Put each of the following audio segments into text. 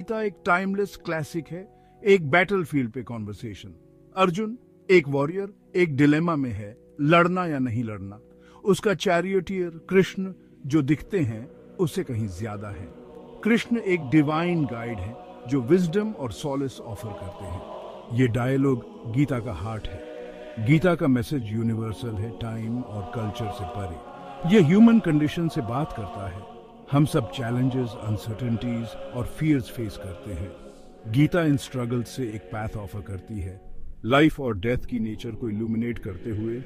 गीता एक timeless classic है, एक बैटलफील्ड पे कॉन्वर्सेशन। अर्जुन एक वॉरियर एक डिलेमा में है, लड़ना या नहीं लड़ना। उसका चैरियटियर कृष्ण जो दिखते हैं उससे कहीं ज्यादा है। कृष्ण एक डिवाइन गाइड है जो विजडम और सॉलिस ऑफर करते हैं। ये डायलॉग गीता का हार्ट है। गीता का मैसेज यूनिवर्सल है, टाइम और कल्चर से परे। ये ह्यूमन कंडीशन से बात करता है। हम सब चैलेंजेस, अनसर्टेनिटीज और फियर्स फेस करते हैं। गीता इन स्ट्रगल्स से एक पैथ ऑफर करती है। लाइफ और डेथ की नेचर को इल्यूमिनेट करते हुए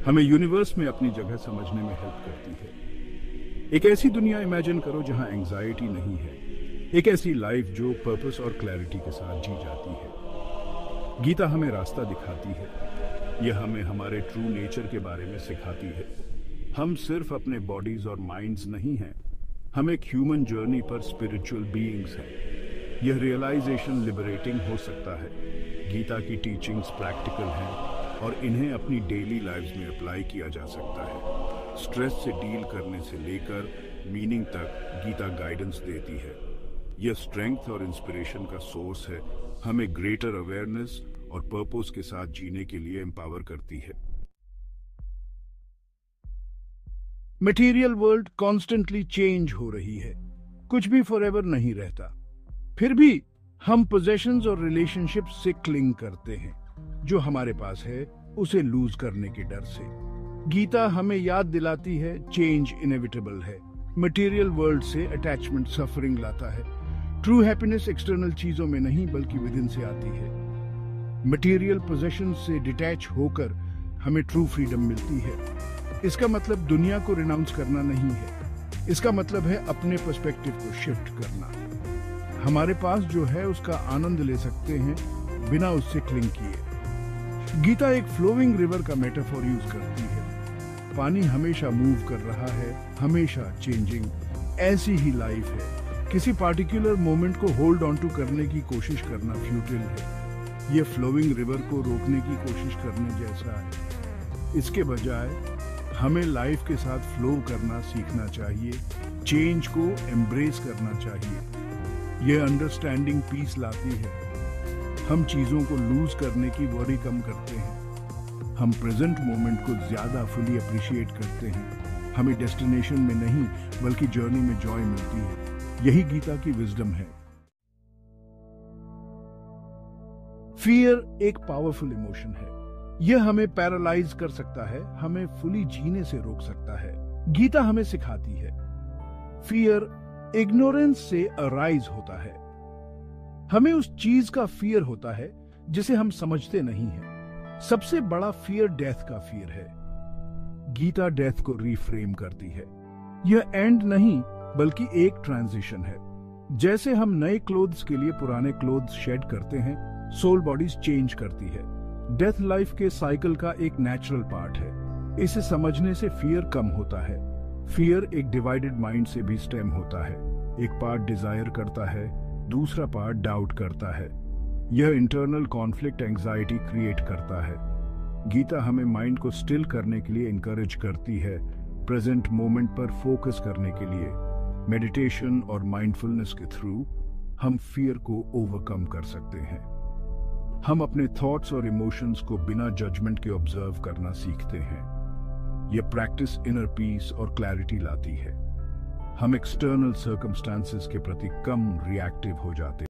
हमें यूनिवर्स में अपनी जगह समझने में हेल्प करती है। एक ऐसी दुनिया इमेजिन करो जहां एंजाइटी नहीं है, एक ऐसी लाइफ जो पर्पस और क्लैरिटी के साथ जी जाती है। गीता हमें रास्ता दिखाती है। यह हमें हमारे ट्रू नेचर के बारे में सिखाती है। हम सिर्फ अपने बॉडीज और माइंड्स नहीं हैं, हम एक ह्यूमन जर्नी पर स्पिरिचुअल बीइंग्स हैं। यह रियलाइजेशन लिबरेटिंग हो सकता है। गीता की टीचिंग्स प्रैक्टिकल हैं और इन्हें अपनी डेली लाइफ्स में अप्लाई किया जा सकता है। स्ट्रेस से डील करने से लेकर मीनिंग तक गीता गाइडेंस देती है। यह स्ट्रेंथ और इंस्पिरेशन का सोर्स है, हमें ग्रेटर अवेयरनेस और पर्पस के साथ जीने के लिए एम्पावर करती है। मटेरियल वर्ल्ड कॉन्स्टेंटली चेंज हो रही है, कुछ भी फॉरएवर नहीं रहता। फिर भी हम पोजेशंस और रिलेशनशिप्स से क्लिंग करते हैं। जो हमारे पास है उसे लूज करने के डर से। गीता हमें याद दिलाती है चेंज इनएविटेबल है। मटेरियल वर्ल्ड से अटैचमेंट सफरिंग लाता है। ट्रू हैप्पीनेस एक्सटर्नल चीजों में नहीं बल्कि विदिन से आती है। मटेरियल पोजेशंस से डिटैच होकर हमें ट्रू फ्रीडम मिलती है। इसका मतलब दुनिया को रिनाउंस करना नहीं है, इसका मतलब है अपने पर्सपेक्टिव को शिफ्ट करना। हमारे पास जो है उसका आनंद ले सकते हैं बिना उससे क्लिंग किए। गीता एक फ्लोइंग रिवर का मेटाफोर यूज करती है। पानी हमेशा मूव कर रहा है, हमेशा चेंजिंग। ऐसी ही लाइफ है। किसी पार्टिकुलर मोमेंट को होल्ड ऑन टू करने की कोशिश करना फ्यूटिल है। यह फ्लोइंग रिवर को रोकने की कोशिश करने जैसा है। इसके बजाय हमें लाइफ के साथ फ्लो करना सीखना चाहिए, चेंज को एम्ब्रेस करना चाहिए। यह अंडरस्टैंडिंग पीस लाती है। हम चीजों को लूज करने की वरी कम करते हैं। हम प्रेजेंट मोमेंट को ज्यादा फुली अप्रिशिएट करते हैं। हमें डेस्टिनेशन में नहीं बल्कि जर्नी में जॉय मिलती है। यही गीता की विजडम है। फियर एक पावरफुल इमोशन है। यह हमें पैरालाइज कर सकता है, हमें फुली जीने से रोक सकता है। गीता हमें सिखाती है फियर इग्नोरेंस से अराइज होता है। हमें उस चीज का फियर होता है जिसे हम समझते नहीं हैं। सबसे बड़ा फियर डेथ का फियर है। गीता डेथ को रिफ्रेम करती है। यह एंड नहीं बल्कि एक ट्रांजिशन है। जैसे हम नए क्लोथ्स के लिए पुराने क्लोथ्स शेड करते हैं, सोल बॉडीज चेंज करती है। डेथ लाइफ के साइकिल का एक नेचुरल पार्ट है। इसे समझने से फियर कम होता है। फियर एक डिवाइडेड माइंड से भी स्टेम होता है। एक पार्ट डिजायर करता है, दूसरा पार्ट डाउट करता है। यह इंटरनल कॉन्फ्लिक्ट एंजाइटी क्रिएट करता है। गीता हमें माइंड को स्टिल करने के लिए इनकरेज करती है, प्रेजेंट मोमेंट पर फोकस करने के लिए। मेडिटेशन और माइंडफुलनेस के थ्रू हम फियर को ओवरकम कर सकते हैं। हम अपने थॉट्स और इमोशंस को बिना जजमेंट के ऑब्जर्व करना सीखते हैं। यह प्रैक्टिस इनर पीस और क्लैरिटी लाती है। हम एक्सटर्नल सर्कमस्टांसेस के प्रति कम रिएक्टिव हो जाते हैं।